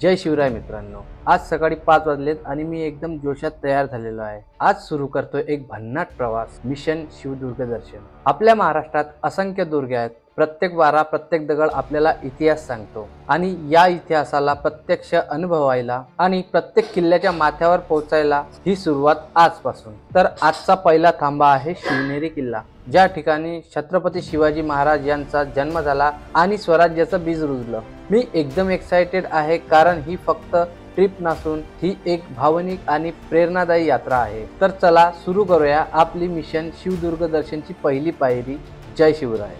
जय शिवराय मित्रांनो, आज सकाळी 5 वाजलेत आणि मी एकदम जोशात तयार झालेलो आहे। आज सुरू करतोय एक भन्नाट प्रवास, मिशन शिवदुर्ग दर्शन। आपल्या महाराष्ट्रात असंख्य दुर्गे आहेत। प्रत्येक वारा, प्रत्येक दगड आपल्याला इतिहास सांगतो आणि या इतिहासाला प्रत्यक्ष अनुभवायला आणि प्रत्येक किल्ल्याच्या माथ्यावर पोहोचायला ही सुरुवात आजपासून। तर आजचा पहिला थांबा आहे शिवनेरी किल्ला, ज्या ठिकाणी छत्रपती शिवाजी महाराज यांचा जन्म झाला आणि स्वराज्याचं बीज रुजलं। मी एकदम एक्साइटेड आहे, कारण ही फक्त ट्रिप नसून ही एक भावनिक आणि प्रेरणादायी यात्रा आहे। तर चला सुरू करूया आपली मिशन शिवदुर्ग दर्शनची पहिली पायरी। जय शिवराय।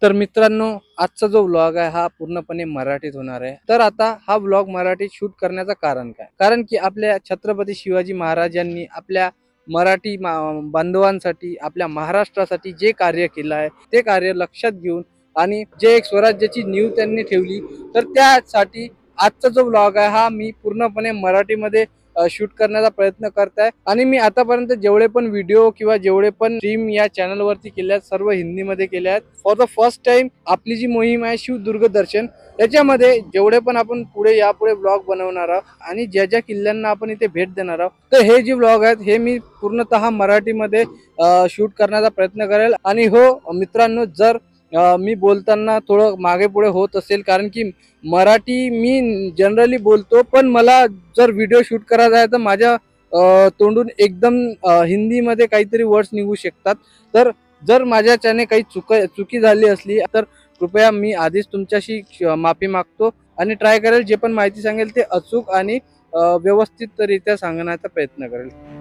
तर मित्रांनो, आजचा जो व्लॉग आहे हा पूर्णपणे मराठीत होणार आहे। तर आता हा व्लॉग मराठीत शूट करण्याचं कारण काय? कारण की आपल्या छत्रपती शिवाजी महाराजांनी आपल्या मराठी बांधवांसाठी, आपल्या महाराष्ट्रासाठी जे कार्य केलं आहे ते कार्य लक्षात घेऊन आणि जे एक स्वराज्याची नीव त्यांनी ठेवली, तर त्यासाठी आजचा जो व्लॉग आहे हा मी पूर्णपणे मराठीमध्ये शूट करण्याचा प्रयत्न करताय। आणि मी आतापर्यंत जेवढे पण व्हिडिओ किंवा जेवढे पण स्ट्रीम या चॅनल वरती केले आहेत सर्व हिंदीमध्ये केले आहेत। फॉर द फर्स्ट टाइम आपली जी मोहीम आहे शिवदुर्ग दर्शन, त्याच्यामध्ये जेवढे पण आपण यापुढे ब्लॉग बनवणार आहोत आणि ज्या ज्या किल्ल्यांना आपण इथे भेट देणार आहोत, तर हे जे ब्लॉग आहेत हे मी पूर्णतः मराठीमध्ये शूट करण्याचा प्रयत्न करेल। आणि हो मित्रांनो, जर मी बोलताना थोडं मागे पुढे होत असेल, कारण की मराठी मी जनरली बोलतो, पण मला जर व्हिडिओ शूट करायचा आहे तर माझ्या तोंडून एकदम हिंदीमध्ये काहीतरी वर्ड्स निघू शकतात। तर जर माझ्याच्याने काही चुकी झाली असली तर कृपया मी आधीच तुमच्याशी माफी मागतो आणि ट्राय करेल जे पण माहिती सांगेल ते अचूक आणि व्यवस्थितरित्या सांगण्याचा प्रयत्न करेल।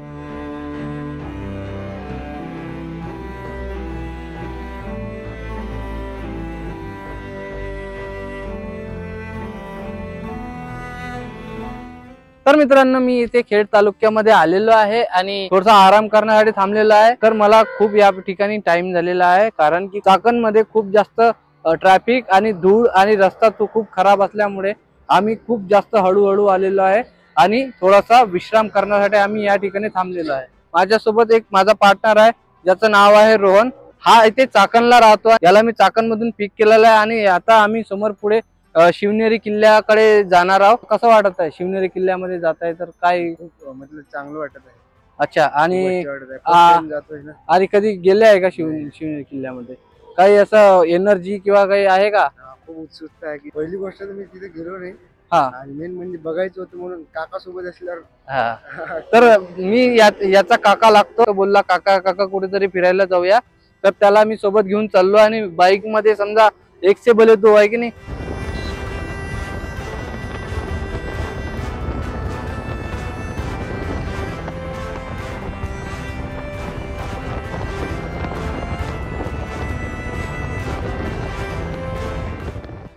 तर मित्रांनो, मी इथे खेड तालुक्यामध्ये आलेलो आहे आणि थोडासा आराम करण्यासाठी थांबलेलो आहे। तर मला खूप या ठिकाणी टाइम झालेला आहे, कारण की चाकणमध्ये खूप जास्त ट्रॅफिक आणि धूळ आणि रस्ता तो खूप खराब असल्यामुळे आम्ही खूप जास्त हळूहळू आलेलो आहे आणि थोडासा विश्राम करण्यासाठी आम्ही या ठिकाणी थांबलेलो आहे। माझ्यासोबत एक माझा पार्टनर आहे, ज्याचं नाव आहे रोहन। हा इथे चाकणला राहतो, याला मी चाकणमधून पिक केलेला आहे आणि आता आम्ही समोर पुढे शिवनेरी किल्ल्याकडे जाणार आहोत। कसं वाटत आहे शिवनेरी किल्ल्यामध्ये जात आहे? तर काय मतलब चांगलं वाटत आहे। अच्छा, आणि जातोय ना। आणि कधी गेले आहे का शिवनेरी किल्ल्यामध्ये? काही असं एनर्जी किंवा काही आहे का? खूप उत्सुकता आहे की पहिली गोष्ट तर मी तिथे गेलो नाही, हा, आणि मेन म्हणजे बघायचं होतं म्हणून काका सोबत असल्यावर हा। तर मी याचा काका लागतो, तो बोलला काका काका कुठेतरी फिरायला जाऊया। तर त्याला मी सोबत घेऊन चाललो आणि बाईक मध्ये समजा एक से भले दो आहे की नाही।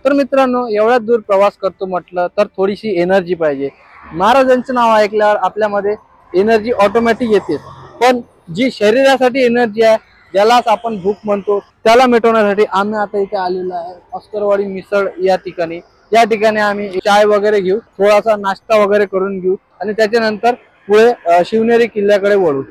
तर मित्रांनो, एवढा दूर प्रवास करतो म्हटलं तर थोडीशी एनर्जी पाहिजे। महाराजांचं नाव ऐकल्यावर आपल्यामध्ये एनर्जी ऑटोमॅटिक येते, पण जी शरीरासाठी एनर्जी आहे, ज्यालाच आपण भूक म्हणतो, त्याला मिटवण्यासाठी आम्ही आता इथे आलेलो आहे ऑस्करवाडी मिसळ या ठिकाणी। या ठिकाणी आम्ही चाय वगैरे घेऊ, थोडासा नाश्ता वगैरे करून घेऊ आणि त्याच्यानंतर पुढे शिवनेरी किल्ल्याकडे वळू।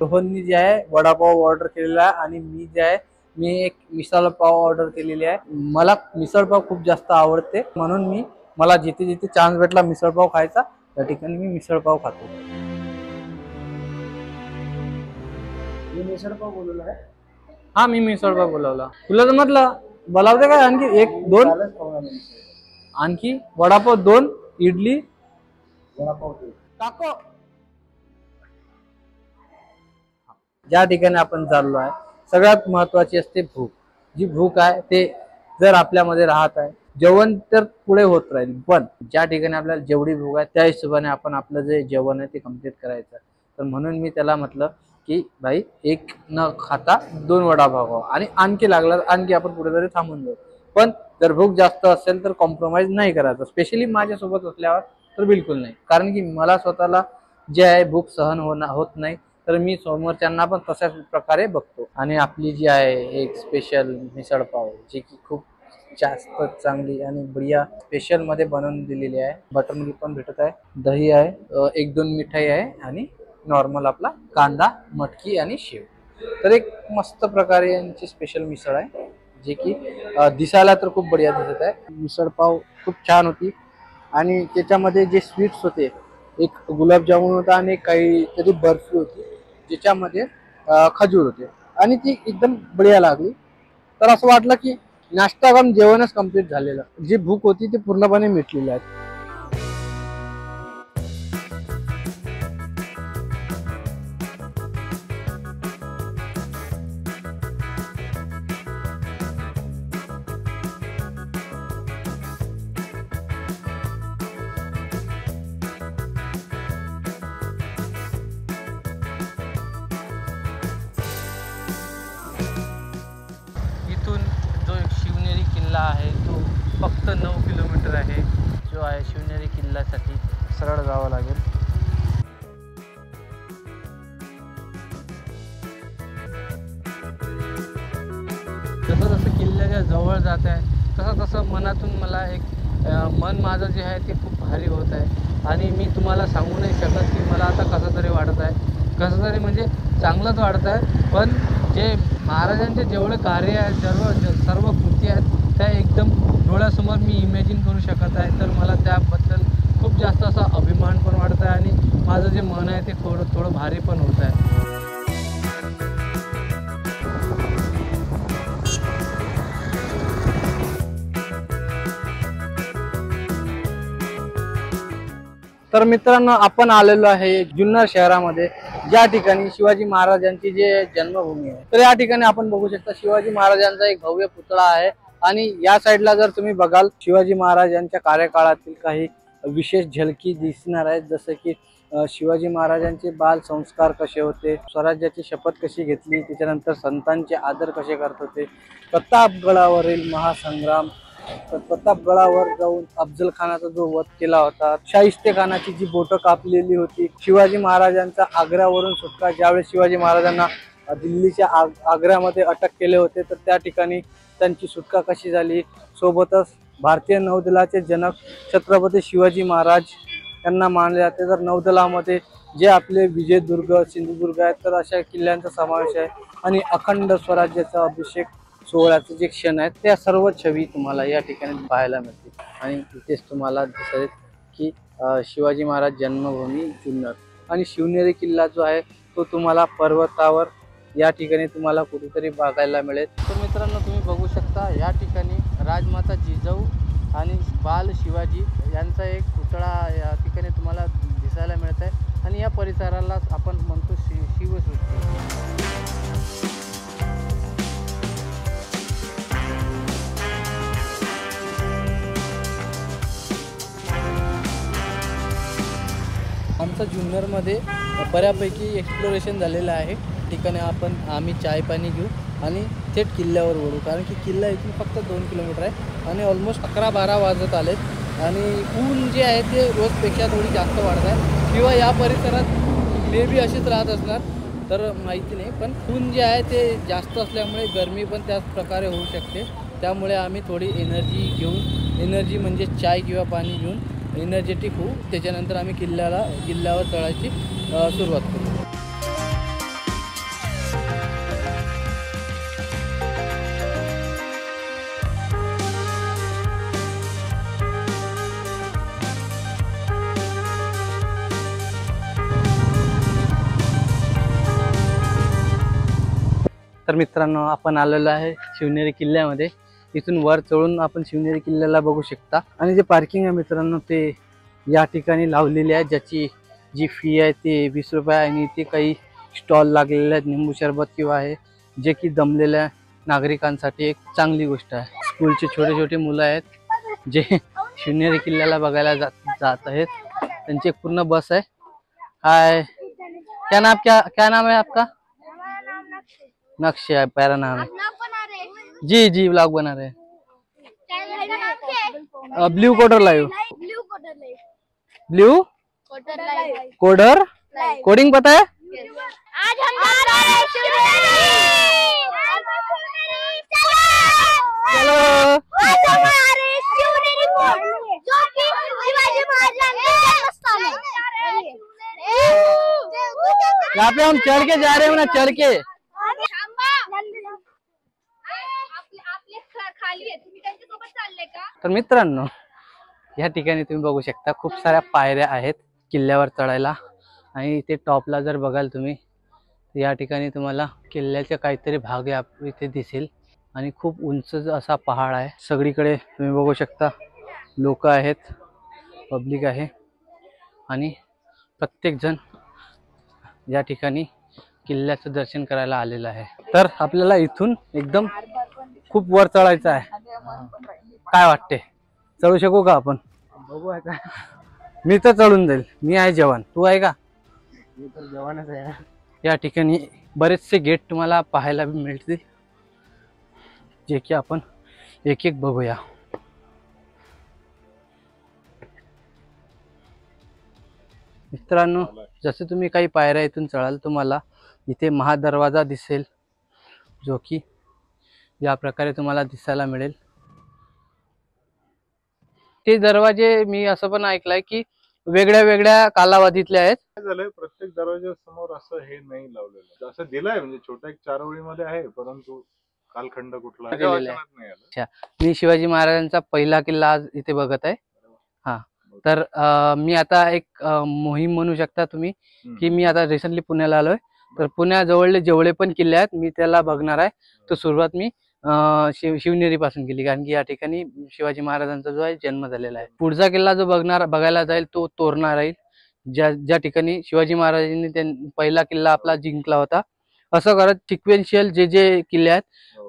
रोहननी जे आहे वडापाव ऑर्डर केलेला आहे आणि मी जे आहे मी एक मिसळ पाव ऑर्डर केलेली आहे। मला मिसळ पाव खूप जास्त आवडते, म्हणून मला जिथे जिथे चान्स भेटला मिसळ पाव खायचा त्या ठिकाणी मी मिसळ पाव खातो। मिसळ पाव बोलवला आहे। हा, मी मिसळ पाव बोलवला। तुला तर म्हटलं बोलावते काय? आणखी एक दोन, आणखी वडापाव 2, इडली वडापाव टाको। ज्या ठिकाणी आपण चाललो आहे सगळ्यात महत्वाची असते भूक। जी भूक आहे ते जर आपल्यामध्ये राहत आहे, जेवण तर पुढे होत राहील, पण ज्या ठिकाणी आपल्याला जेवढी भूक आहे त्या हिशोबाने आपण आपलं जे जेवण आहे ते कम्प्लीट करायचं। तर म्हणून मी त्याला म्हटलं की भाई एक न खाता 2 वडापाव खावा आणि आणखी लागला आणखी आपण कुठेतरी थांबून जाऊ. पण जर भूक जास्त असेल तर कॉम्प्रोमाइज नाही करायचं. स्पेशली माझ्यासोबत असल्यावर तर बिलकुल नाही, कारण की मला स्वतःला जे आहे भूक सहन होत नाही, तर मी समोरच्यांना पण तशाच प्रकारे बघतो. आणि आपली जी आहे एक स्पेशल मिसळपाव जी की खूप जास्त चांगली आणि बढिया स्पेशल मध्ये बनवून दिलेली आहे. बटर मिल्क पण भेटत आहे, दही आहे, 1-2 मिठाई आहे आणि नॉर्मल आपला कांदा, मटकी आणि शेव. तर एक मस्त प्रकारे यांची स्पेशल मिसळ आहे, जे की दिसायला तर खूप बढिया दिसत आहे. मिसळ पाव खूप छान होती आणि त्याच्यामध्ये जे स्वीट्स होते, एक गुलाबजामुन होता आणि काही तरी बर्फी होती, ज्याच्यामध्ये खजूर होते आणि ती एकदम बढिया लागली. तर असं वाटलं की नाश्ता करून जेवणच कम्प्लीट झालेलं. जी भूक होती ती पूर्णपणे मिटलेली आहे. इथून जो शिवनेरी किल्ला आहे तो फक्त 9 किलोमीटर आहे. जो आहे शिवनेरी किल्ल्यासाठी सरळ जावं लागेल. जसं जसं किल्ल्याच्या जवळ जात आहे तसं तसं मनातून मला एक मन माझं जे आहे ते खूप भारी होत आहे. आणि मी तुम्हाला सांगू नाही शकत की मला आता कसं तरी वाटत आहे. कसं तरी म्हणजे चांगलंच वाटत आहे. पण जे महाराजांचे जेवढे कार्य आहेत, सर्व कृती आहेत, त्या एकदम डोळ्यासमोर मी इमॅजिन करू शकत आहे. तर मला त्याबद्दल खूप जास्त असा अभिमान पण वाटत आहे आणि माझं जे मन आहे ते थोडं भारी पण होत आहे. तर मित्रांनो, आपण आलेलो आहे जुन्नर शहरामध्ये, ज्या ठिकाणी शिवाजी महाराजांची जे जन्मभूमी आहे. तर या ठिकाणी आपण बघू शकता शिवाजी महाराजांचा एक भव्य पुतळा आहे. आणि या साईडला जर तुम्ही बघाल शिवाजी महाराजांच्या कार्यकाळातील काही विशेष झलकी दिसणार आहेत. जसं की शिवाजी महाराजांचे बाल संस्कार कसे होते, स्वराज्याची शपथ कशी घेतली, त्याच्यानंतर संतांचे आदर कसे करत होते, प्रतापगडावरील महासंग्राम, प्रतापगडावर जाऊन अफजल खानाचा जो वध केला होता, शाहिस्ते खानाची जी बोटं कापलेली होती, शिवाजी महाराजांचा आग्र्यावरून सुटका, ज्यावेळेस शिवाजी महाराजांना दिल्लीच्या आग्र्यामध्ये अटक केले होते, तर त्या ठिकाणी त्यांची सुटका कशी झाली. सोबतच भारतीय नौदलाचे जनक छत्रपती शिवाजी महाराज यांना मानले जाते. तर नौदलामध्ये जे आपले विजयदुर्ग, सिंधुदुर्ग आहेत, तर अशा किल्ल्यांचा समावेश आहे. आणि अखंड स्वराज्याचा अभिषेक सोहळ्याचे जे क्षण आहेत त्या सर्व छवी तुम्हाला या ठिकाणी पाहायला मिळतील. आणि इथेच तुम्हाला दिसेल की शिवाजी महाराज जन्मभूमी जुन्नर आणि शिवनेरी किल्ला जो आहे तो तुम्हाला पर्वतावर या ठिकाणी तुम्हाला कुठेतरी बघायला मिळेल. तर मित्रांनो, तुम्ही बघू शकता या ठिकाणी राजमाता जिजाऊ आणि बाल शिवाजी यांचा एक पुतळा या ठिकाणी तुम्हाला दिसायला मिळत आहे. आणि या परिसराला आपण म्हणतो शिवसृष्टी. आमचं जुन्नरमध्ये बऱ्यापैकी एक्सप्लोरेशन झालेलं आहे. ठिकाणी आम्ही चाय पाणी घेऊ आणि थेट किल्ल्यावर वळू, कारण की किल्ला इथून फक्त 2 किलोमीटर आहे आणि ऑलमोस्ट 11-12 वाजत आलेत. आणि ऊन जे आहे ते रोजपेक्षा थोडी जास्त वाढत आहे, किंवा या परिसरात मे बी अशीच राहत असणार तर माहिती नाही. पण ऊन जे आहे ते जास्त असल्यामुळे गरमी पण त्याच प्रकारे होऊ शकते. त्यामुळे आम्ही थोडी एनर्जी घेऊन, एनर्जी म्हणजे चाय किंवा पाणी घेऊन एनर्जेटिक होऊ. त्याच्यानंतर आम्ही किल्ल्यावर चढायची सुरुवात करू. तर मित्रांनो, आपण आलेलो आहे शिवनेरी किल्ल्यामध्ये. इथून वर चढून आपण शिवनेरी किल्ल्याला बघू शकता. आणि जे पार्किंग आहे मित्रांनो ते या ठिकाणी लावलेले आहे, ज्याची जी फी आहे ते 20 रुपये. आणि इथे काही स्टॉल लागलेले आहेत, निंबू सरबत किंवा आहे, जे की दमलेल्या नागरिकांसाठी एक चांगली गोष्ट आहे. स्कूलचे छोटे छोटे मुलं आहेत जे शिवनेरी किल्ल्याला बघायला जात आहेत. त्यांची एक पूर्ण बस आहे. हाय, क्या नाम है आपका? नक्शा प्यारा नाम है। जी जी व्लॉग बना रहे हैं। Blue coder live. Blue coder coding पता है? आज हम जा रहे हैं चलो आज हमारे शिवनेरी फोर्ट जो कि शिवाजी महाराज के जन्मस्थान है। यहाँ पे हम चढ़ के जा रहे हैं ना, चढ़ के। आपले खाली आहे, तुम्ही त्यांच्यासोबत चालले का? तर मित्रांनो, या ठिकाणी तुम्ही बघू शकता खूप साऱ्या पायऱ्या आहेत किल्ल्यावर चढायला, आणि इथे टॉपला जर बघाल तुम्ही, या ठिकाणी तुम्हाला किल्ल्याचे काहीतरी भाग इथे दिसेल, आणि खूप उंच असा पहाड आहे। सगळीकडे तुम्ही बघू शकता लोक आहेत, पब्लिक आहे, आणि प्रत्येक जण या ठिकाणी किल्ल्याचं दर्शन करायला आलेलं आहे। तर आपल्याला इथून एकदम खूप वर चढायचं आहे। काय वाटते, चढू शकू का आपण? बघू आता। मी तर चढून जाईल, मी आहे जवान, तू आहे का? मी तर जवानच आहे। या ठिकाणी बरेचसे गेट तुम्हाला पाहायला मिळतील, जे की आपण एक एक बघूया। मित्रांनो, जसे तुम्ही काही पायऱ्या इथून चढाल, तुम्हाला इथे महादरवाजा दिसेल, जो की या प्रकारे तुम्हाला दिसायला मिळेल। ते दरवाजे मी असं पण ऐकलंय की वेगळ्या वेगळ्या कालावधीतले आहेत। काय झालंय, प्रत्येक दरवाजा समोर असं हे नाही लावलेलं, असं दिलंय म्हणजे छोट्या एक 4 ओळीमध्ये आहे, परंतु कालखंड कुठला दिलेलं आहे. वाचनात नाही आलं। अच्छा, मी शिवाजी महाराजांचा पहिला किल्ला आज इथे बघत आहे। हा, तर मी आता एक मोहीम म्हणू शकता तुम्ही की मी आता रिसेंटली पुण्याला आलोय, तर पुण्याजवळले जेवढे पण किल्ले आहेत मी त्याला बघणार आहे। तर सुरुवात मी शिवनेरी पासून केली, कारण की या ठिकाणी शिवाजी महाराजांचा जो आहे जन्म झालेला आहे। पुढचा किल्ला जो बघायला जाईल तो तोरणा राहील, ज्या ठिकाणी शिवाजी महाराजांनी पहिला किल्ला आपला जिंकला होता। असं करत सिक्वेन्शियल जे किल्ले आहेत,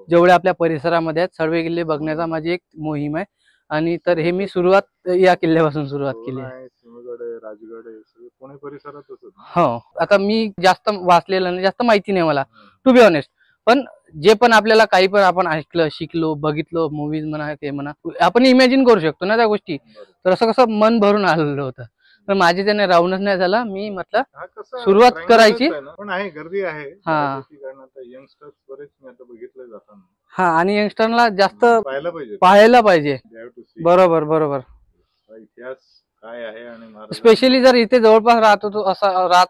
जेवढे आपल्या परिसरामध्ये आहेत, सर्व किल्ले बघण्याचा माझी एक मोहीम आहे। आणि तर हे मी सुरुवात या किल्ल्यापासून सुरुवात केली आहे। सिंहगड आहे, राजगड आहे, सगळे पुणे परिसरातच होतं। हो, आता मी जास्त वाचलेलं नाही, जास्त माहिती नाही मला, टू बी ऑनेस्ट, पण जे पण आपल्याला काही पण आपण ऐकलं, शिकलो, बघितलो, मूवीज म्हणा ते म्हणा, आपण इमॅजिन करू शकतो ना त्या गोष्टी। तर असं कसं मन भरून आलेलं होतं, तर माझे त्याने राहूनच नाही झाला। मी म्हटलं हा कसं सुरुवात triangle करायची। आहे ना, पण आहे गर्दी आहे। हा. कारण आता यंगस्टर्स बरेच मी आता बघितले जाताना हा, आणि यंगस्टरला जास्त पाहायला पाहिजे, पाहायला पाहिजे। They have to see. बरोबर बरोबर, इतिहास काय आहे आणि महाराज स्पेशली जर इथे जवळपास राहत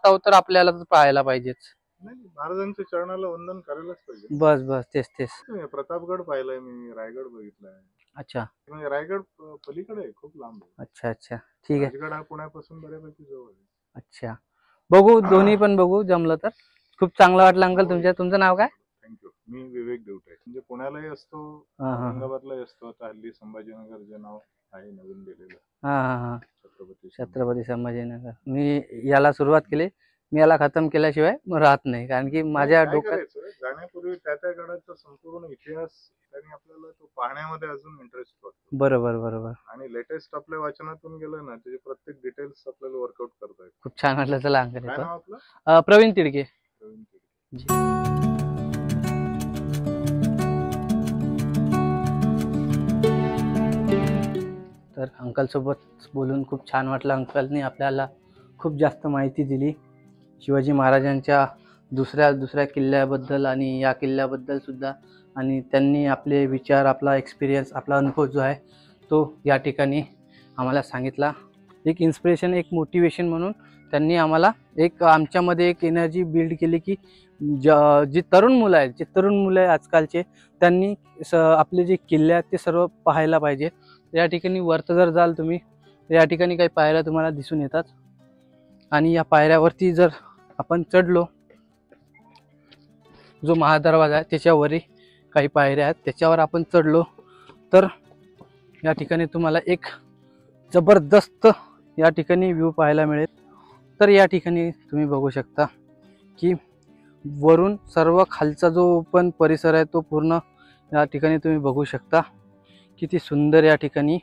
आहोत तर आपल्याला तर पाहायला पाहिजेच। नाही, महाराजांच्या चरणाला वंदन करायलाच पाहिजे। बस बस, तेच। तुम्ही प्रतापगड पाहिलंय, मी रायगड बघितलाय। अच्छा म्हणजे रायगड पलीकडे आहे, खूप लांब आहे। अच्छा, ठीक आहे। राजगड हा पुण्यापासून बऱ्यापैकी जवळ आहे। अच्छा, बघू, दोन्ही पण बघू, जमलं तर। खूप चांगलं वाटलं अंकल, तुमचं नाव काय? थँक्यू। मी विवेक देवटे, म्हणजे पुण्यालाही असतो, हा हा औरंगाबादलाही असतो, आता हल्ली संभाजीनगर जे नाव आहे नवीन दिलेलं हा, छत्रपती छत्रपती संभाजीनगर। मी याला सुरुवात केली, मी याला खतम केल्याशिवाय राहत नाही, कारण की माझ्या काय डोक्यात करायचं, जाण्यापूर्वी त्या गडाचा संपूर्ण इतिहास आणि आपल्याला तो पाहण्यामध्ये अजून इंटरेस्ट वाटतो। बरोबर, आणि लेटेस्ट आपल्या वाचनातून गेलं ना, त्याचे प्रत्येक डिटेल्स आपल्याला वर्कआउट करता येतात। खूप छान वाटलं। चला अंकल, काय येतो। नाव आपलं? प्रवीण तिडके। प्रवीण तिडके। तर अंकल सोबत बोलून खूप छान वाटलं। अंकलनी आपल्याला खूप जास्त माहिती दिली शिवाजी महाराजांच्या दुसऱ्या किल्ल्याबद्दल आणि या किल्ल्याबद्दल सुद्धा, आणि त्यांनी आपले विचार, आपला एक्सपिरियन्स, आपला अनुभव जो आहे तो या ठिकाणी आम्हाला सांगितला। एक इन्स्पिरेशन, एक मोटिवेशन म्हणून त्यांनी आम्हाला आमच्यामध्ये एक एनर्जी बिल्ड केली की जी तरुण मुलं आहेत आजकालचे, त्यांनी आपले जे किल्ले आहेत ते सर्व पाहायला पाहिजे। या ठिकाणी वरती जर जाल तुम्ही, या ठिकाणी काही पायऱ्या तुम्हाला दिसून येतात, आणि या पायऱ्यावरती जर आपण चढलो, जो महादरवाजा आहे त्याच्यावरही काही पायऱ्या आहेत, त्याच्यावर आपण चढलो तर या ठिकाणी तुम्हाला एक जबरदस्त या ठिकाणी व्ह्यू पाहायला मिळेल। तर या ठिकाणी तुम्ही बघू शकता की वरून सर्व खालचा जो पण परिसर आहे तो पूर्ण या ठिकाणी तुम्ही बघू शकता, किती सुंदर या ठिकाणी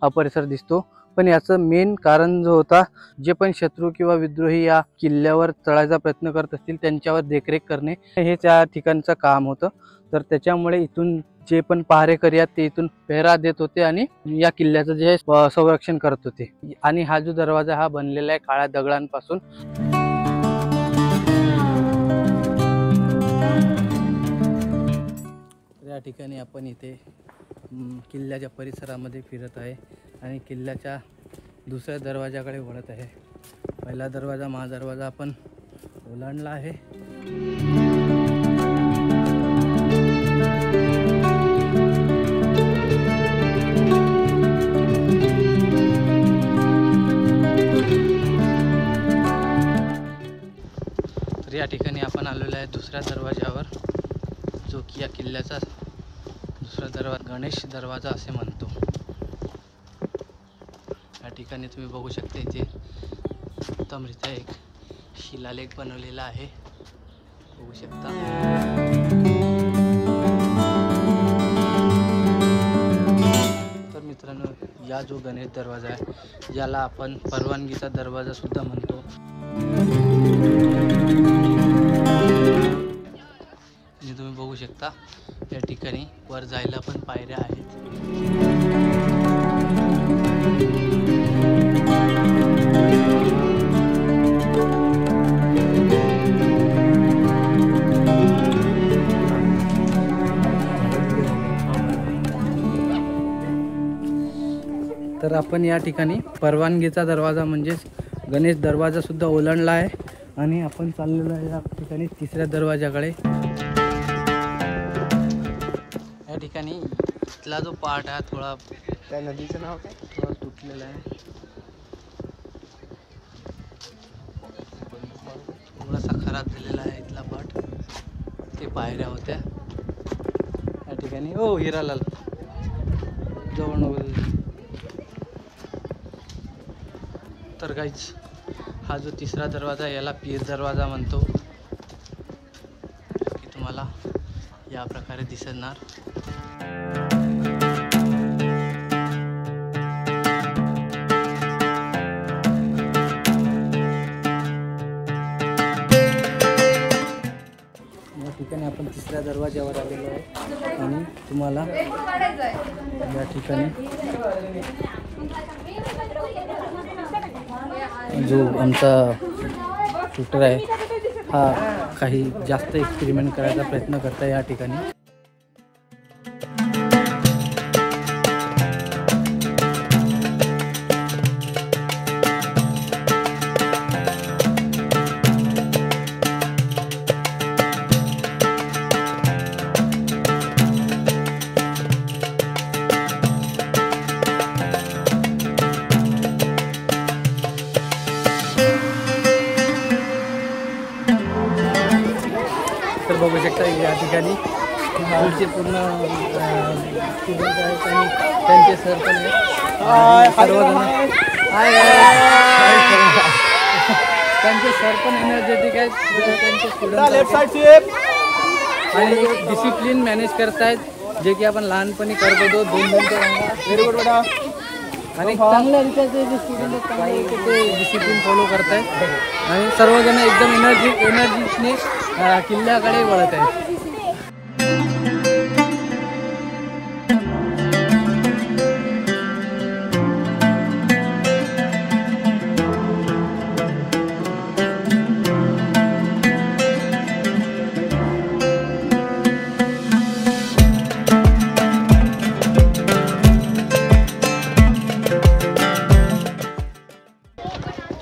हा परिसर दिसतो। पण याचं मेन कारण जो होता, जे पण शत्रू किंवा विद्रोही या किल्ल्यावर चढायचा प्रयत्न करत असतील त्यांच्यावर देखरेख करणे हे त्या ठिकाणचं काम होतं. तर त्याच्यामुळे इथून जे पण पहारेकरी आहेत ते इथून पेहरा देत होते आणि या किल्ल्याचं जे संरक्षण करत होते. आणि हा जो दरवाजा हा बनलेला आहे काळ्या दगडांपासून. या ठिकाणी आपण इथे किल्ल्याच्या परिसरामध्ये फिरत आहे आणि किल्ल्याच्या दुसऱ्या दरवाजाकडे वळत आहे. पहिला दरवाजा महादरवाजा आपण ओलांडला आहे. तर या ठिकाणी आपण आलेलो आहे दुसऱ्या दरवाजावर, जो की या किल्ल्याचा दुसरा दरवाजा गणेश दरवाजा असे म्हणतो. या ठिकाणी तुम्ही बघू शकता इथे उत्तमरित्या एक शिलालेख बनवलेला आहे, बघू शकता. तर मित्रांनो, या जो गणेश दरवाजा आहे याला आपण परवानगीचा दरवाजा सुद्धा म्हणतो. तुम्ही बघू शकता या ठिकाणी वर जायला पण पायऱ्या आहेत. तर आपण या ठिकाणी परवानगीचा दरवाजा म्हणजेच गणेश दरवाजा सुद्धा ओलांडला आहे आणि आपण चाललेलो आहे या ठिकाणी तिसऱ्या दरवाजाकडे. या ठिकाणी इथला जो पार्ट आहे थोडा, त्या नदीचं नाव काय, थोडा तुटलेला आहे, थोडासा खराब झालेला आहे इथला पार्ट. ते पायऱ्या होत्या या ठिकाणी. ओ हिरालाल जवळ. तर गाईज, हा जो तिसरा दरवाजा याला पीर दरवाजा म्हणतो, की तुम्हाला या प्रकारे दिसणार. या ठिकाणी आपण तिसऱ्या दरवाज्यावर आलेलो आहे आणि तुम्हाला या ठिकाणी जो आमचा शूटर आहे हा काही जास्त एक्सपेरिमेंट करायचा प्रयत्न करता या ठिकाणी. तर बघू शकता या ठिकाणी पुढचे पूर्ण स्टुडंट आहेत आणि त्यांचे सर पण आहेत. सर्वजण त्यांचे सर पण एनर्जेटिक आहेत, त्यांचे स्टुडंट आणि डिसिप्लिन मॅनेज करतायत, जे की आपण लहानपणी करत होतो. 2-2 व्हेरी गुड बेटा. आणि चांगल्यारीत्या जे स्टुडंट आहेत चांगले ते डिसिप्लिन फॉलो करत आहेत आणि सर्वजण एकदम एनर्जीने किल्ल्याकडे वळत आहेत.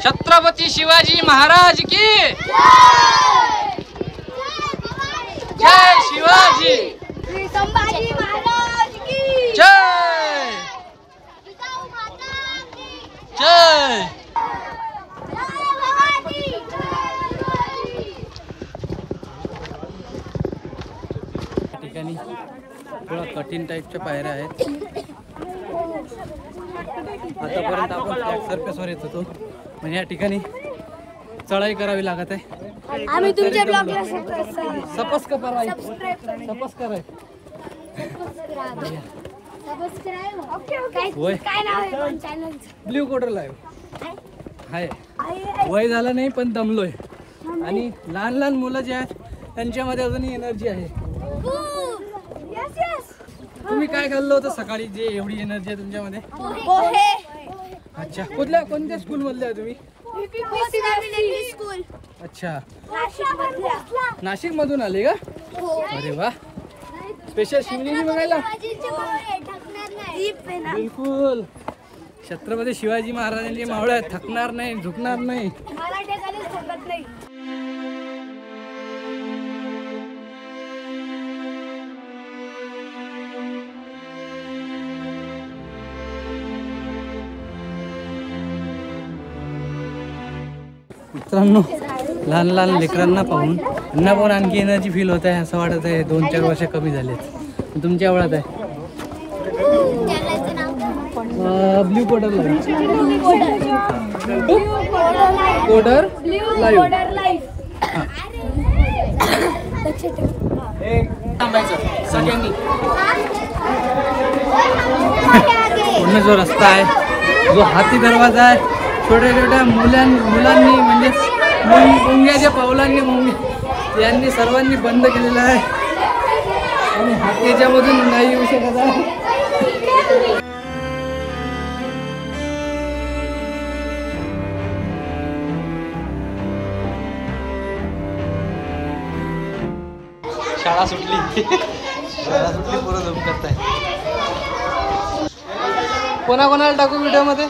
छत्रपती शिवाजी महाराज की जय. शिवाजी श्री संभाजी महाराज की जय. जिजाऊ माता की जय. ठिकाणी थोडा कठीण टाईपच्या पायऱ्या आहेत. आतापर्यंत आपण फ्लॅट सरफेसवर येत होतो, म्हणजे या ठिकाणी चढाई करावी लागत आहे. आम्ही तुमच्या ब्लॉगला सबस्क्राईब वय काय नाव आहे पण चॅनलचं? ब्ल्यू कॉटर लाईव्ह आहे. वय झालं नाही पण दमलोय. आणि लहान लहान मुलं जे आहेत त्यांच्यामध्ये अजूनही एनर्जी आहे. Yes, yes. तुम्ही काय खाल्लं होतं सकाळी जे एवढी एनर्जी आहे तुमच्यामध्ये? पोहे. अच्छा, कोणत्या स्कूल मधले आहे तुम्ही? स्कूल अच्छा, नाशिक नाशिक मधून आले का? अरे वा, स्पेशल शिवनेरी बघायला. बिलकुल, छत्रपती शिवाजी महाराजांचे मावळे आहेत, थकणार नाही, झुकणार नाही. मित्रांनो, लहान लहान लेकरांना पाहून त्यांना पण आणखी एनर्जी फील होत आहे. असं वाटत आहे 2-4 वर्ष कमी झालेत. तुमच्या एवढ्यात आहे blue quarter live. Quarter live. थांबायचं सगळ्यांनी. पूर्ण जो रस्ता आहे, जो हाती दरवाजा आहे, छोट्या छोट्या मुलांनी म्हणजे मुंग्याच्या पावलांनी यांनी सर्वांनी बंद केलेलं आहे. आणि हातीच्या मधून नाही येऊ शकत आहे. शाळा सुटली पुरं जमून करताय. कोणाकोणाला टाकू व्हिडिओ मध्ये?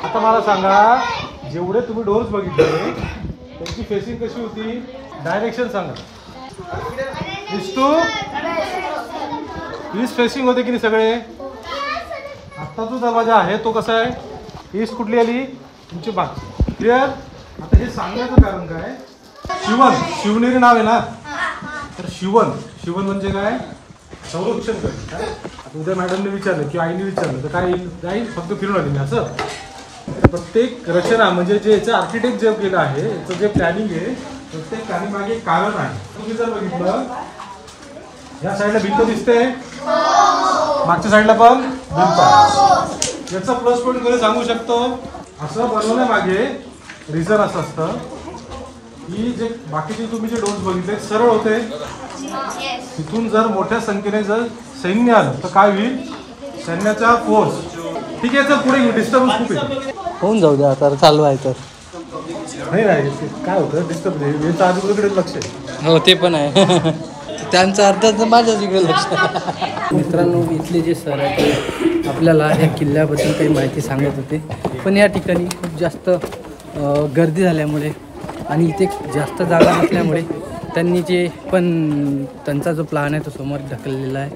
आता मला सांगा, जेवढे तुम्ही डोर्स बघितले त्यांची फेसिंग कशी होती? डायरेक्शन सांगा. ईस्ट फेसिंग होते की नाही सगळे? आता जो दरवाजा आहे तो कसा आहे? ईस्ट कुठली आली? तुमची बाग. क्लिअर? आता हे सांगण्याचं कारण काय? शिवनेरी नाव आहे ना, तर शिवन म्हणजे काय? संरक्षण करणे. आता उद्या मॅडमने विचारलं किंवा आईने विचारलं तर काय येईल? जाईल फक्त फिरून आली नाही असं. प्रत्येक रचना म्हणजे जे याचं आर्किटेक्ट जे केलं आहे, याचं जे प्लॅनिंग आहे, प्रत्येक प्लॅनिंग एक कारण आहे. तुम्ही जर बघितलं, या साईडला भिंत दिसते, मागच्या साईडला पण भिंत. याचा प्लस पॉईंट मध्ये सांगू शकतो. असं बनवण्यामागे रिझन असं असतं की जे बाकीचे तुम्ही जे डोर्स बघितले सरळ होते, तिथून जर मोठ्या संख्येने जर सैन्य आलं तर काय होईल? सैन्याचा फोर्स. ठीक आहे, तर पुढे डिस्टर्बन्स खूप आहे. होऊन जाऊ द्या आता, चालू आहे तर. नाही काय होतं डिस्टर्ब याच्या आजूबाजूकडे लक्ष आहे. हो, ते पण आहे. त्यांचा अर्थ तर माझ्याच इकडे लक्ष. मित्रांनो, इथले जे सर आहेत ते आपल्याला या किल्ल्याबद्दल काही माहिती सांगत होते. पण या ठिकाणी खूप जास्त गर्दी झाल्यामुळे आणि इथे जास्त जागा नसल्यामुळे त्यांनी जे पण त्यांचा जो प्लॅन आहे तो समोर ढकललेला आहे.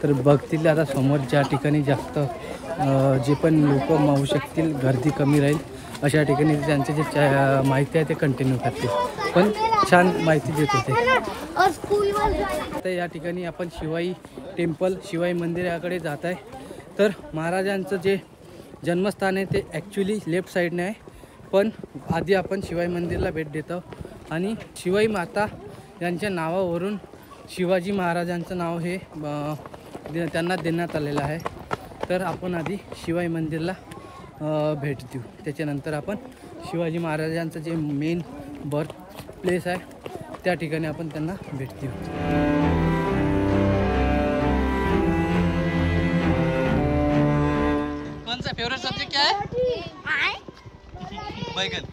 तर बघतील आता समोर ज्या ठिकाणी जास्त जे पण लोक मावू शकतील, गर्दी कमी राहील अशा ठिकाणी त्यांचे जे माहिती आहे ते कंटिन्यू करतील. पण छान माहिती देत होते. तर या ठिकाणी आपण शिवाई टेम्पल, शिवाई मंदिर याकडे जात आहे. तर महाराजांचं जे जन्मस्थान आहे ते ॲक्च्युली लेफ्ट साईडने आहे. पण आधी आपण शिवाई मंदिरला भेट देतो. आणि शिवाई माता यांच्या नावावरून शिवाजी महाराजांचं नाव हे त्यांना देण्यात आलेलं आहे. तर आपण आधी शिवाई मंदिरला भेट देऊ. त्याच्यानंतर आपण शिवाजी महाराजांचं जे मेन बर्थ प्लेस आहे त्या ठिकाणी आपण त्यांना भेट देऊ. कौन सा फेवरेट सब्जेक्ट क्या है? बैगन.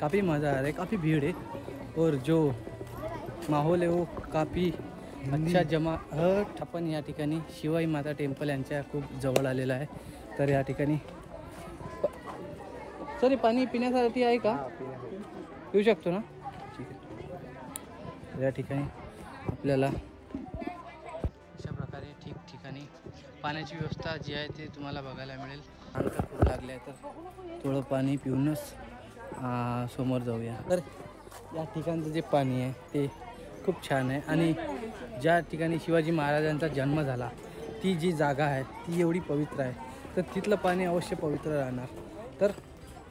काफ़ी मज़ा आ रहा है, काफ़ी भीड़ है और जो माहौल है वो काफ़ी अच्छा जमा हट. आपण या ठिकाणी शिवाई माता टेम्पल यांच्या खूप जवळ आलेला आहे. तर या ठिकाणी सर पाणी पिण्यासाठी आहे का? पिऊ शकतो ना? ठीक आहे. या ठिकाणी आपल्याला अशा प्रकारे ठिकठिकाणी पाण्याची व्यवस्था जी आहे ते तुम्हाला बघायला मिळेल. अंतर खूप लागले आहे तर थोडं पाणी पिऊनच समोर जाऊया. तर या ठिकाणचं जे पाणी आहे ते खूप छान आहे. आणि ज्या ठिकाणी शिवाजी महाराजांचा जन्म झाला ती जी जागा आहे ती एवढी पवित्र आहे. तर तिथलं पाणी अवश्य पवित्र राहणार. तर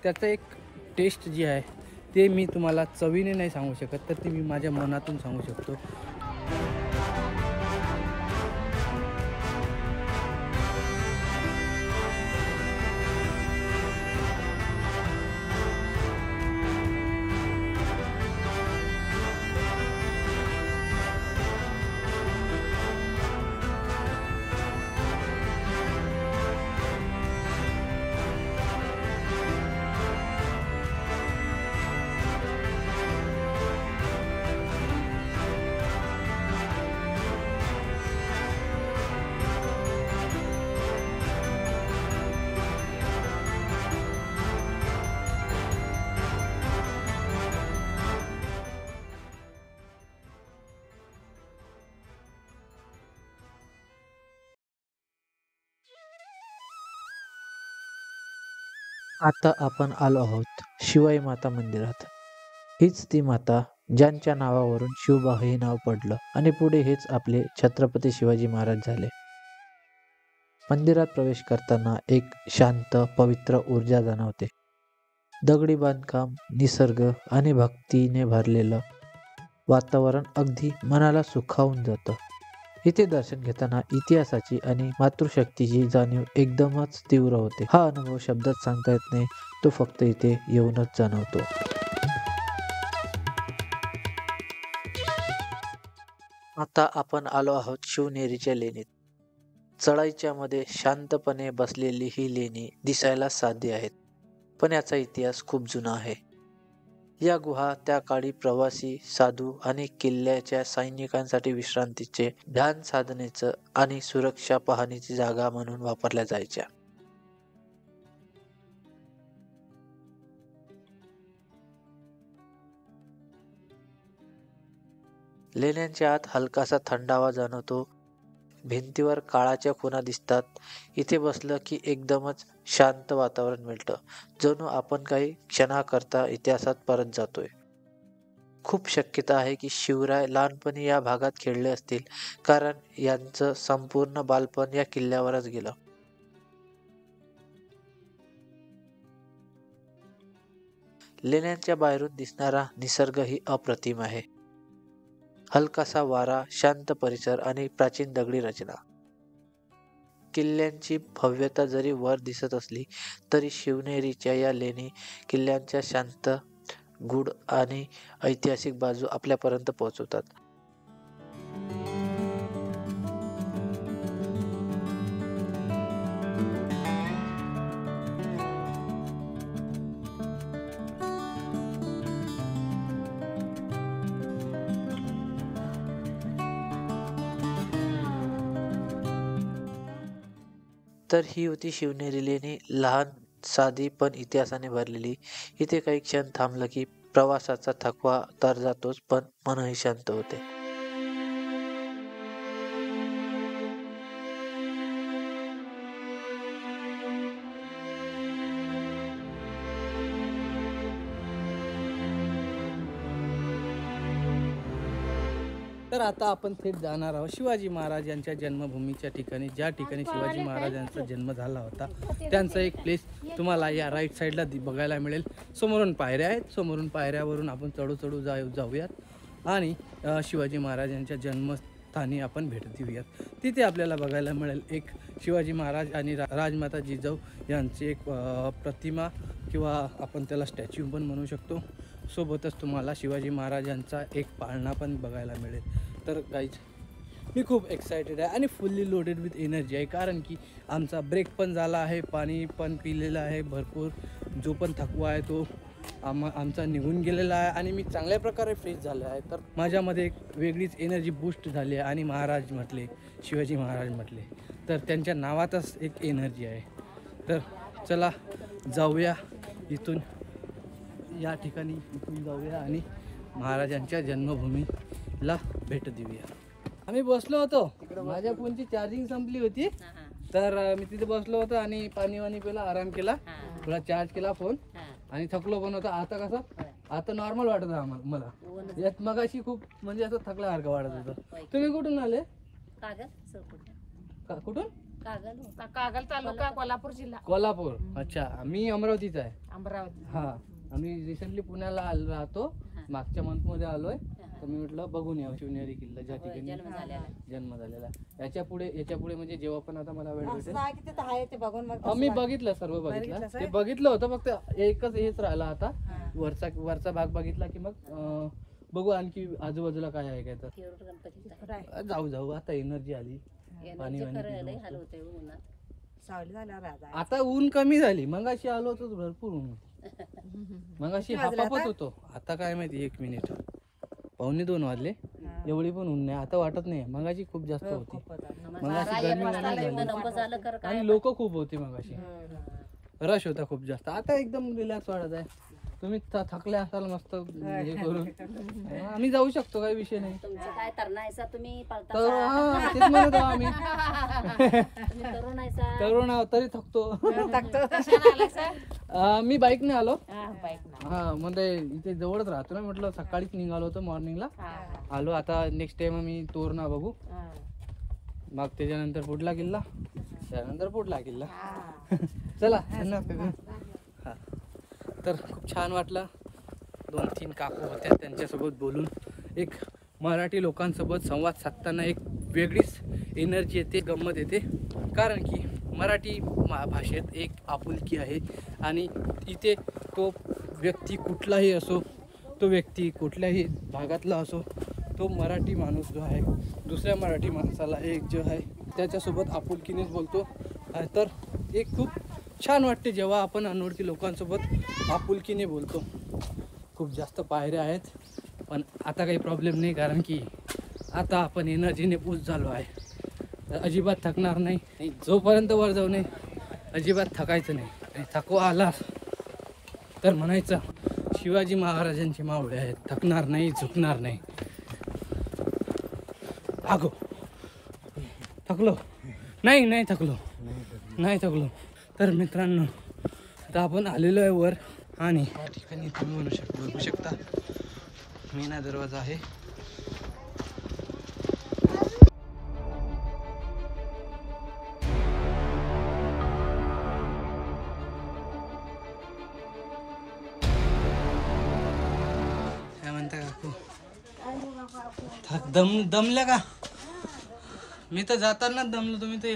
त्याचं एक टेस्ट जी आहे ते मी तुम्हाला चवीने नाही सांगू शकत, तर ती मी माझ्या मनातून सांगू शकतो. आता आपण आलो आहोत शिवाई माता मंदिरात. हीच ती माता ज्यांच्या नावावरून शिवबा हे नाव पडलं आणि पुढे हेच आपले छत्रपती शिवाजी महाराज झाले. मंदिरात प्रवेश करताना एक शांत पवित्र ऊर्जा जाणवते. दगडी बांधकाम, निसर्ग आणि भक्तीने भरलेलं वातावरण अगदी मनाला सुखावून जातं. इथे दर्शन घेताना इतिहासाची आणि मातृशक्तीची जाणीव एकदमच तीव्र होते. हा अनुभव शब्दात सांगता येत नाही, तो फक्त इथे येऊनच जाणवतो. आता आपण आलो आहोत शिवनेरीच्या लेणीत. चढाईच्या मध्ये शांतपणे बसलेली ही लेणी दिसायला साधी आहेत, पण याचा इतिहास खूप जुना आहे. या गुहा त्या काळी प्रवासी, साधू आणि किल्ल्याच्या सैनिकांसाठी विश्रांतीचे, ध्यान साधनेचं आणि सुरक्षा पाहणीची जागा म्हणून वापरल्या जायच्या. लेण्यांच्या आत हलकासा थंडावा जाणवतो. भिंतीवर काळाच्या खुणा दिसतात. इथे बसलं की एकदमच शांत वातावरण मिळतं, जणू आपण काही क्षणाकरता इतिहासात परत जातोय. खूप शक्यता आहे की शिवराय लहानपणी या भागात खेळले असतील, कारण यांचं संपूर्ण बालपण या किल्ल्यावरच गेलं. लेण्यांच्या बाहेरून दिसणारा निसर्गही अप्रतिम आहे. हलकासा वारा, शांत परिसर आणि प्राचीन दगडी रचना. किल्ल्यांची भव्यता जरी वर दिसत असली तरी शिवनेरीच्या या लेणी किल्ल्यांच्या शांत, गूढ आणि ऐतिहासिक बाजू आपल्यापर्यंत पोहोचवतात. तर ही होती शिवनेरी लेणी. लहान, साधी पण इतिहासाने भरलेली. इथे काही क्षण थांबलं की प्रवासाचा थकवा तर जातोच, पण मनही शांत होते. तर आता आपण थेट जाणार आहोत शिवाजी महाराज यांच्या जन्मभूमीच्या ठिकाणी, ज्या ठिकाणी शिवाजी महाराजांचा जन्म झाला होता. त्यांचा एक प्लेस तुम्हाला या राईट साईडला बघायला मिळेल. समोरून पायऱ्या आहेत, समोरून पायऱ्यावरून आपण चढू जाऊयात आणि शिवाजी महाराजांच्या जन्मस्थानी आपण भेट देऊयात. तिथे आपल्याला बघायला मिळेल एक शिवाजी महाराज आणि राजमाता जिजाऊ यांची एक प्रतिमा किंवा आपण त्याला स्टॅच्यू पण म्हणू शकतो. सोबतच तुम्हाला शिवाजी महाराजांचा एक पाळणा पण बघायला मिळेल. तर गाईज, मी खूप एक्सायटेड आहे आणि फुल्ली लोडेड विथ एनर्जी आहे, कारण की आमचा ब्रेक पण झाला आहे, पाणी पण पिलेलं आहे भरपूर. जो पण थकवा आहे तो आमचा निघून गेलेला आहे आणि मी चांगल्या प्रकारे फ्रेश झालो आहे. तर माझ्यामध्ये एक वेगळीच एनर्जी बूस्ट झाली आहे. आणि महाराज म्हटले, शिवाजी महाराज म्हटले तर त्यांच्या नावातच एक एनर्जी आहे. तर चला जाऊया इथून, या ठिकाणी इथून जाऊया आणि महाराजांच्या जन्मभूमीला भेट देऊया. आम्ही बसलो होतो, माझ्या फोनची चार्जिंग संपली होती, तर मी तिथे बसलो होतो आणि पाणी वाणी पिला, आराम केला, थोडा चार्ज केला फोन आणि थकलो पण होता. आता कसं, आता नॉर्मल वाटत आहे मला. यात मगाशी खूप म्हणजे असं थकल्यासारखं वाटत होतं. तुम्ही कुठून आले? कुठून? कागल तालुका, कोल्हापूर जिल्हा. कोल्हापूर. अच्छा, मी अमरावतीचा आहे. अमरावती. हा, आम्ही रिसेंटली पुण्याला राहतो, मागच्या मंथ मध्ये आलोय तर मी म्हटलं बघून यावं शिवनेरी किल्ला ज्या ठिकाणी जन्म झालेला. याच्या पुढे म्हणजे जेव्हा पण आता मला वेळ भेटेल मी बघितलं सर्व बघितलं ते बघितलं होतं फक्त एकच हेच राहिला आता वरचा भाग बघितला की मग बघू आणखी आजूबाजूला काय आहे काय तर जाऊ आता एनर्जी आली पाणी आता ऊन कमी झाली मग अशी आलो होतो भरपूर ऊन मग अशी हापापत होतो आता काय माहिती 1 मिनिट 1:45 वाजले एवढी पण ऊन नाही आता वाटत नाही मगाशी खूप जास्त होती मगाशी गरमी झाली आणि लोक खूप होती मगाशी रश होता खूप जास्त आता एकदम रिलॅक्स वाटत आहे. तुम्ही थकले असाल मस्त हे करून आम्ही जाऊ शकतो काही विषय नाही. काय तरणायचा तुम्ही तर हा तेच म्हणत आहोत आम्ही तरुण आहोत तरी थकतो. मी बाईकने आलो हा म्हणजे इथे जवळच राहतो ना म्हटलं सकाळीच निघालो होतो मॉर्निंगला आलो आता नेक्स्ट टाइम मी तोरणा बघू मग त्याच्यानंतर पुढला किल्ला त्यानंतर पुढला किल्ला चला हा तर खूप छान वाटलं 2-3 काकू होत्या त्यांच्यासोबत बोलून एक मराठी लोकांसोबत संवाद साधताना एक वेगळीच एनर्जी येते गंमत येते कारण की मराठी भाषेत एक आपुलकी आहे आणि इथे तो व्यक्ती कुठलाही असो तो व्यक्ती कुठल्याही भागातला असो तो मराठी माणूस जो आहे दुसऱ्या मराठी माणसाला एक जो आहे त्याच्यासोबत आपुलकीनेच बोलतो तर एक खूप छान वाटते जेव्हा आपण अनोळखी लोकांसोबत आपुलकीने बोलतो. खूप जास्त पायऱ्या आहेत पण आता काही प्रॉब्लेम नाही कारण की आता आपण एनर्जीने पूज झालो आहे अजिबात थकणार नाही जोपर्यंत वर जाऊ नये अजिबात थकायचं नाही आणि थकवा आला तर म्हणायचं शिवाजी महाराजांचे मावळे आहेत थकणार नाही झुकणार नाही. अगो थकलो नाही थकलो तर मित्रांनो आता आपण आलेलो आहे वर आणि या ठिकाणी तुम्ही बघू शकता मीना दरवाजा आहे. काय म्हणता काकू दमल्या का? मी तर जाताना दमलो तुम्ही ते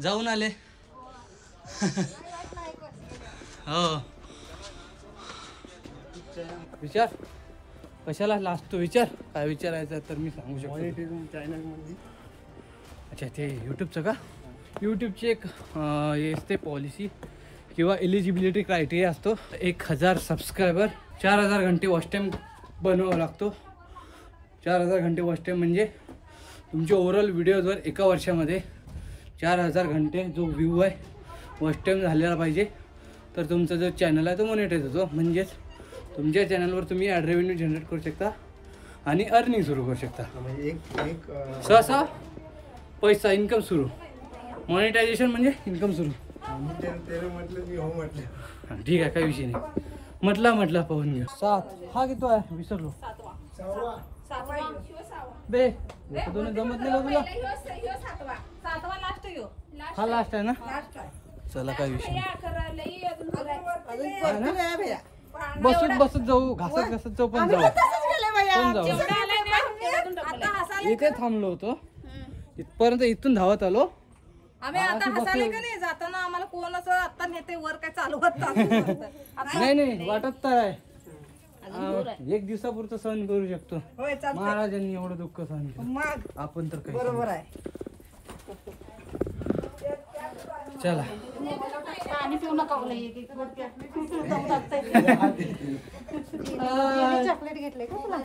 जाऊन आले. हो विचार कशाला लास्ट विचार काय विचारायचं तर मी सांगू शकतो चॅनलमध्ये अच्छा ते यूट्यूबचं का यूट्यूबची एक असते पॉलिसी किंवा एलिजिबिलिटी क्रायटेरिया असतो 1000 सबस्क्रायबर 4000 घंटे वॉच टाईम बनवावा लागतो. 4000 घंटे वॉच टाईम म्हणजे तुमचे ओव्हरऑल व्हिडिओजवर एका वर्षामध्ये 4000 घंटे जो व्ह्यू आहे वॉच टाईम झालेला पाहिजे तर तुमचा जो चॅनल आहे तो मॉनिटाईज होतो. म्हणजेच तुमच्या चॅनलवर तुम्ही ॲड रेव्हेन्यू जनरेट करू शकता आणि अर्निंग सुरू करू शकता. सहसा पैसा इन्कम सुरू मॉनिटायझेशन म्हणजे इन्कम सुरू. ठीक आहे काही विषय नाही म्हटला पाहून घेऊ. 7 हा किती आहे विसरलो बे दोन्ही जमत नाही का तुला हा लास्ट आहे ना चला काही विषय नाही बसत जाऊ घासत जाऊ पण जाऊ इथे थांबलो होतो इथपर्यंत इथून धावत आलो आम्ही आता हसाले का नाही जाताना आम्हाला कोण असं आता नेते वर काय चालू होत नाही वाटत तर आहे 1 दिवसापुरतं सहन करू शकतो. महाराजांनी एवढं दुःख सहन केलं आपण तर काही बरोबर आहे. चला पाणी पिऊ नका चॉकलेट घेतले का तुला?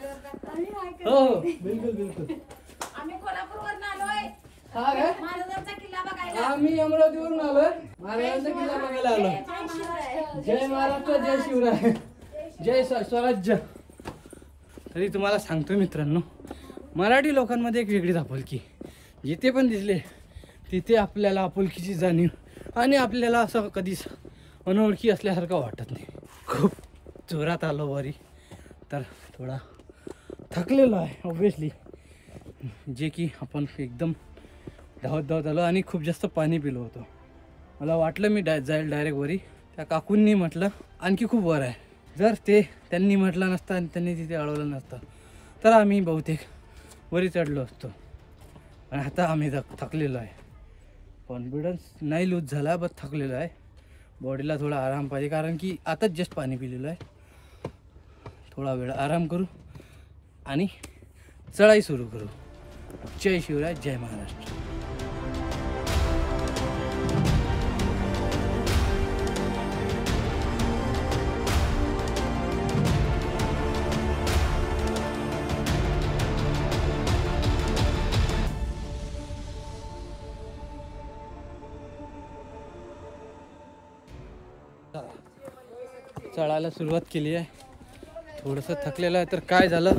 हो बिलकुल आम्ही कोल्हापूरवरून आलोय हा काय महाराजांचा किल्ला बघायला. आम्ही अमरावतीवरून आलोय महाराजांचा किल्ला बघायला आलो. जय महाराष्ट्र जय शिवराय जय स्वराज्य. तरी तुम्हाला सांगतो मित्रांनो मराठी लोकांमध्ये एक वेगळीच आपुलकी जिथे पण दिसले तिथे आपल्याला आपुलकीची जाणीव आणि आपल्याला असं कधीच अनोळखी असल्यासारखं वाटत नाही. खूप जोरात आलो वरी तर थोडा थकलेलो आहे ऑब्वियसली जे की आपण एकदम धावत आलो आणि खूप जास्त पाणी पिलो होतो. मला वाटलं मी जाईल डायरेक्ट वरी त्या काकूंनी म्हटलं आणखी खूप वर आहे. जर त्यांनी म्हटलं नसतं आणि त्यांनी तिथे अडवलं नसतं तर आम्ही बहुतेक वरी चढलो असतो. आणि आता आम्ही थकलेलो आहे. कॉन्फिडन्स नाही लूज झाला बस थकलेलो आहे. बॉडीला थोडा आराम पाहिजे कारण की आताच जस्ट पाणी पिलेलं आहे. थोडा वेळ आराम करू आणि चढाई सुरू करू. जय शिवराय, जय महाराष्ट्र. चढायला सुरुवात केली आहे. थोडंसं थकलेलं आहे तर काय झालं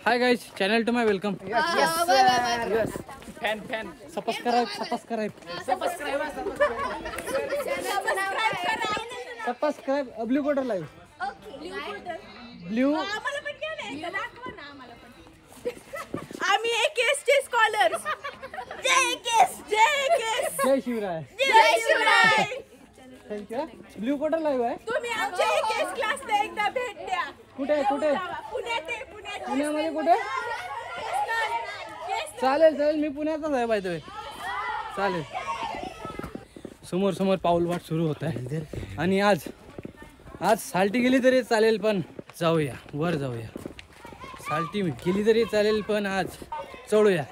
hi guys, channel to my welcome. Fan subscribe blue quarter live blue. आम्ही एकेसचे स्कॉलर्स. जय Shivray. Thank you. Blue quarter live आहे. तुम्ही आमच्या एकेस क्लासला एकदा भेट द्या. कुठे पुण्यामध्ये कुठे? चालेल मी पुण्याचाच आहे बाय द वे. चालेल. समोर पाऊलवाट सुरू होत आहे. आणि आज साल्टी गेली तरी चालेल पण जाऊया वर जाऊया. साल्टी गेली तरी चालेल पण आज चढूया.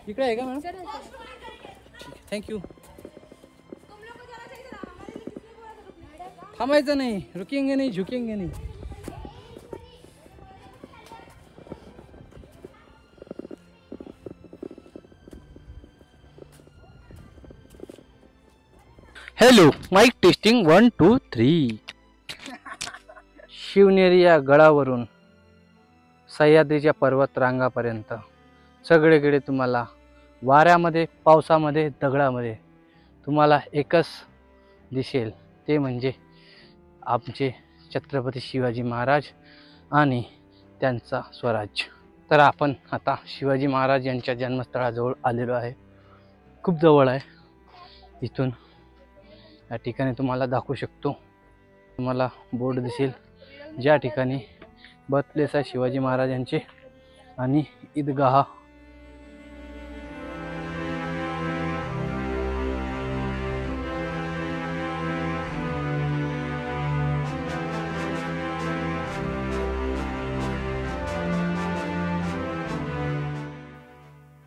इकडे आहे का मॅडम? थँक्यू. थांबायचं नाही, रुकेंगे नाही, झुकेंगे नाही. Hello, mic testing 1 2 3. शिवनेरी या गडावरून सह्याद्रीच्या पर्वत रांगापर्यंत सगळीकडे तुम्हाला वाऱ्यामध्ये, पावसामध्ये, दगडामध्ये तुम्हाला एकच दिसेल, ते म्हणजे आमचे छत्रपती शिवाजी महाराज आणि त्यांचा स्वराज्य. तर आपण आता शिवाजी महाराज यांच्या जन्मस्थळाजवळ आलेलो आहे. खूप जवळ आहे इथून. या ठिकाणी तुम्हाला दाखवू शकतो. तुम्हाला बोर्ड दिसेल ज्या ठिकाणी बर्थप्लेस आहे शिवाजी महाराजांचे आणि ईदगाह.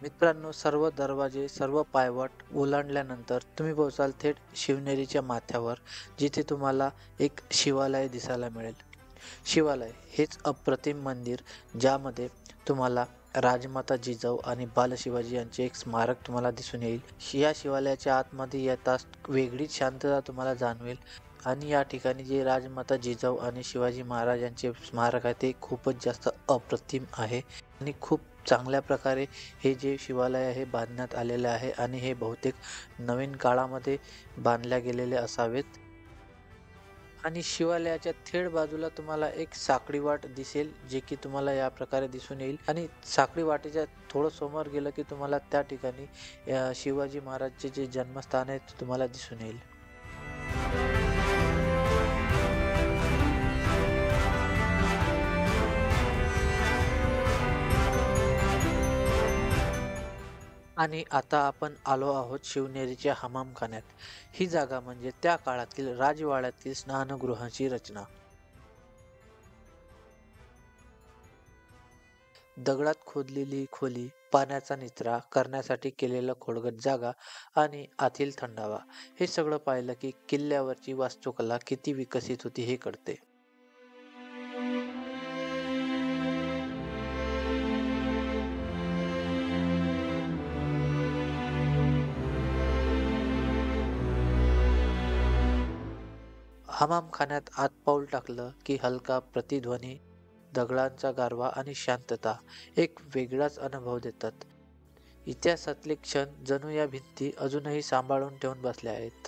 मित्रांनो, सर्व दरवाजे, सर्व पायवाट ओलांडल्यानंतर तुम्ही पोहोचाल थेट शिवनेरीच्या माथ्यावर, जिथे तुम्हाला एक शिवालय दिसायला मिळेल. शिवालय हेच अप्रतिम मंदिर ज्यामध्ये तुम्हाला राजमाता जिजाऊ आणि बालशिवाजी यांचे एक स्मारक तुम्हाला दिसून येईल. या शिवालयाच्या आतमध्ये येताच वेगळीच शांतता तुम्हाला जाणवेल. आणि या ठिकाणी जे राजमाता जिजाऊ आणि शिवाजी महाराजांचे स्मारक आहे ते खूपच जास्त अप्रतिम आहे आणि खूप चांगल्या प्रकारे हे जे शिवालय आहे बांधण्यात आलेले आहे. आणि हे बहुतेक नवीन काळामध्ये बांधल्या गेलेले असावेत. आणि शिवालयाच्या थेट बाजूला तुम्हाला एक साखळी वाट दिसेल, जे की तुम्हाला या प्रकारे दिसून येईल. आणि साखळी वाटेच्या थोडं समोर गेलं की तुम्हाला त्या ठिकाणी शिवाजी महाराजचे जे जन्मस्थान आहे ते तुम्हाला दिसून येईल. आणि आता आपण आलो आहोत शिवनेरीच्या हमामखान्यात. ही जागा म्हणजे त्या काळातील राजवाड्यातील स्नानगृहाची रचना. दगडात खोदलेली खोली, पाण्याचा निचरा करण्यासाठी केलेलं खोडगट जागा आणि आतील थंडावा, हे सगळं पाहिलं की किल्ल्यावरची वास्तुकला किती विकसित होती हे कळते. हमामखान्यात आत पाऊल टाकलं की हलका प्रतिध्वनी, दगडांचा गारवा आणि शांतता एक वेगळाच अनुभव देतात. इतिहासातले क्षण जणू या भिंती अजूनही सांभाळून ठेवून बसल्या आहेत.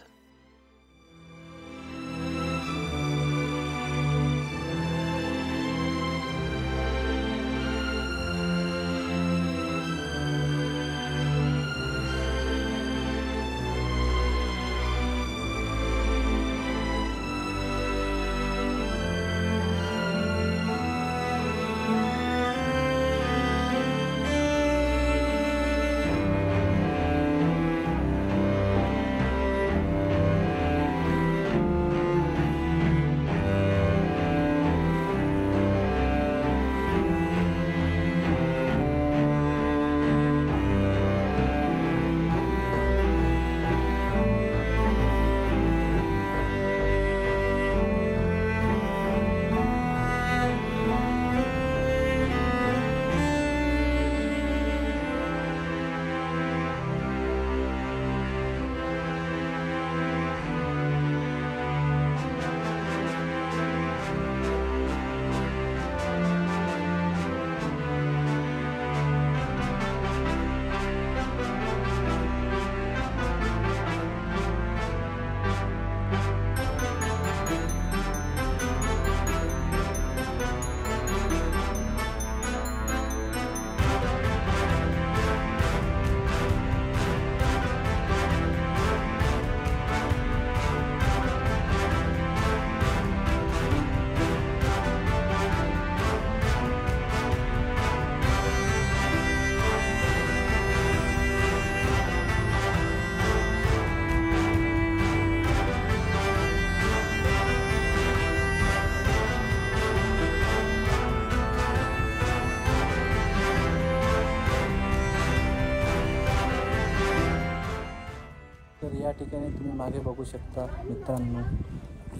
तर या ठिकाणी तुम्ही मागे बघू शकता मित्रांनो,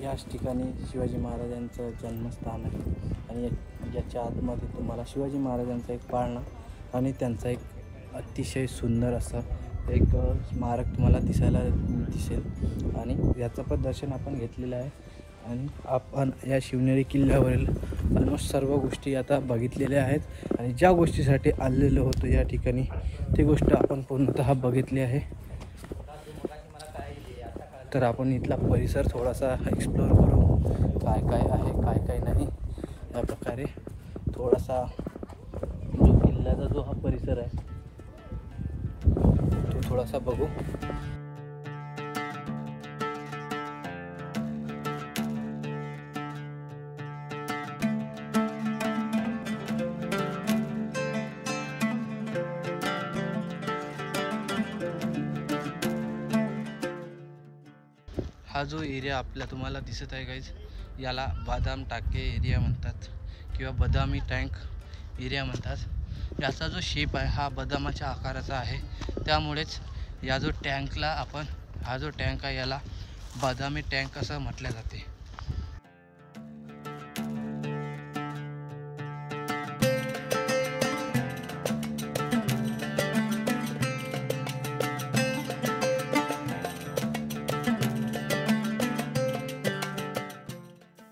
याच ठिकाणी शिवाजी महाराजांचं जन्मस्थान आहे आणि याच्या आतमध्ये तुम्हाला शिवाजी महाराजांचा एक पाळणा आणि त्यांचा एक अतिशय सुंदर असं एक स्मारक तुम्हाला दिसेल आणि याचं पण दर्शन आपण घेतलेलं आहे. आणि आपण या शिवनेरी किल्ल्यावरील ऑलमोस्ट सर्व गोष्टी आता बघितलेल्या आहेत आणि ज्या गोष्टीसाठी आलेलो होतो या ठिकाणी ती गोष्ट आपण पूर्णतः बघितली आहे. तर आपण इथला परिसर थोडासा एक्सप्लोअर करू, काय काय आहे काय काय नाही, या प्रकारे थोडासा जो किल्ल्याचा जो हा परिसर आहे तो थोडासा बघू. हा जो एरिया आपल्या तुम्हाला दिसत आहे गाईज, याला बदाम टाके एरिया म्हणतात किंवा बदामी टँक एरिया म्हणतात. याचा जो शेप आहे हा बदामाच्या आकाराचा आहे, त्यामुळेच या जो टँकला आपण हा जो टँक आहे याला बदामी टँक असं म्हटले जाते.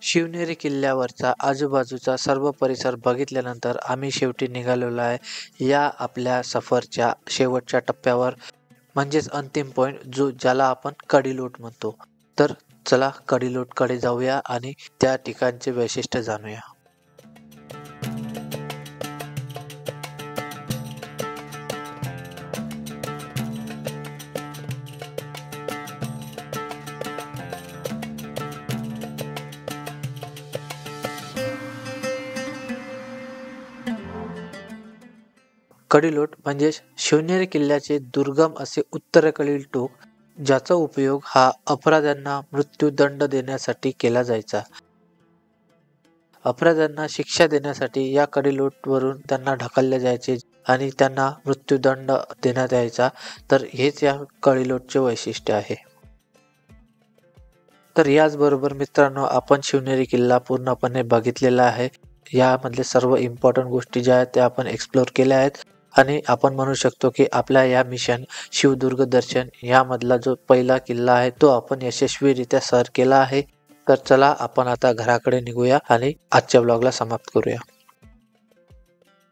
शिवनेरी किल्ल्यावरचा आजूबाजूचा सर्व परिसर बघितल्यानंतर आम्ही शेवटी निघालेलो आहे या आपल्या सफरच्या शेवटच्या टप्प्यावर, म्हणजेच अंतिम पॉईंट ज्याला आपण कडिलोट म्हणतो. तर चला कडिलोटकडे जाऊया आणि त्या ठिकाणचे वैशिष्ट्य जाणूया. कडिलोट म्हणजे शिवनेरी किल्ल्याचे दुर्गम असे उत्तरेकडील टोक, ज्याचा उपयोग हा अपराध्यांना मृत्यूदंड देण्यासाठी केला जायचा. अपराध्यांना शिक्षा देण्यासाठी या कडिलोटवरून त्यांना ढकलले जायचे आणि त्यांना मृत्यूदंड देण्यात यायचा. तर हेच या कडिलोटचे वैशिष्ट्य आहे. तर याचबरोबर मित्रांनो, आपण शिवनेरी किल्ला पूर्णपणे बघितलेला आहे. यामधले सर्व इम्पॉर्टंट गोष्टी ज्या आहेत त्या आपण एक्सप्लोर केल्या आहेत आणि आपण म्हणू शकतो की आपल्या या मिशन शिवदुर्ग दर्शन यामधला जो पहिला किल्ला आहे तो आपण यशस्वीरित्या सर केला आहे. तर चला आपण आता घराकडे निघूया आणि आजच्या ब्लॉगला समाप्त करूया.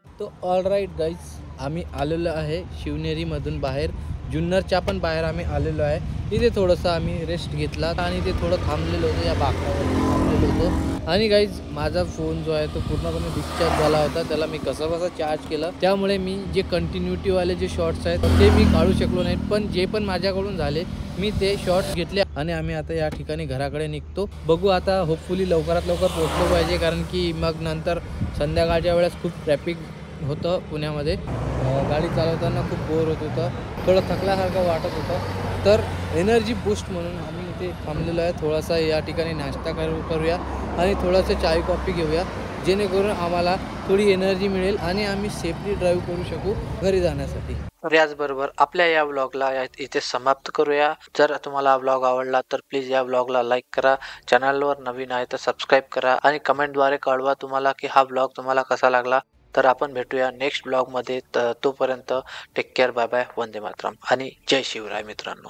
तो ऑल राईट गाईज, आम्ही आलेलो आहे शिवनेरीमधून बाहेर, जुन्नरच्या पण बाहेर आम्ही आलेलो आहे. तिथे थोडंसं आम्ही रेस्ट घेतला आणि ते थोडं थांबलेलो होतो, या बाकड्यावर थांबलेलो होतो. आणि गाईज माझा फोन जो आहे तो पूर्णपणे डिस्चार्ज झाला होता, त्याला मी कसं चार्ज केलं, त्यामुळे मी जे कंटिन्युटीवाले जे शॉर्ट्स आहेत ते मी काढू शकलो नाहीत. पण जे पण माझ्याकडून झाले मी ते शॉर्ट्स घेतले आणि आम्ही आता या ठिकाणी घराकडे निघतो. बघू आता, होपफुली लवकरात लवकर पोहोचलो पाहिजे, कारण की मग नंतर संध्याकाळच्या वेळेस खूप ट्रॅफिक होतं पुण्यामध्ये. गाडी चालवताना खूप बोर होत होतं, थोडं थकल्यासारखं वाटत होतं. तर एनर्जी बूस्ट म्हणून आम्ही इथे थांबलेलो आहे. थोडासा या ठिकाणी नाश्ता करूया आणि थोडंसं चाय कॉफी घेऊया, जेणेकरून आम्हाला थोडी एनर्जी मिळेल आणि आम्ही सेफली ड्राईव्ह करू शकू घरी जाण्यासाठी. तर याचबरोबर आपल्या या व्लॉगला इथे समाप्त करूया. जर तुम्हाला हा व्लॉग आवडला तर प्लीज या व्लॉगला लाईक करा, चॅनलवर नवीन आहे तर सबस्क्राईब करा आणि कमेंटद्वारे कळवा तुम्हाला की हा व्लॉग तुम्हाला कसा लागला. तर आपण भेटूया नेक्स्ट ब्लॉगमध्ये. तोपर्यंत टेक केअर, बाय बाय, वंदे मातरम आणि जय शिवराय मित्रांनो.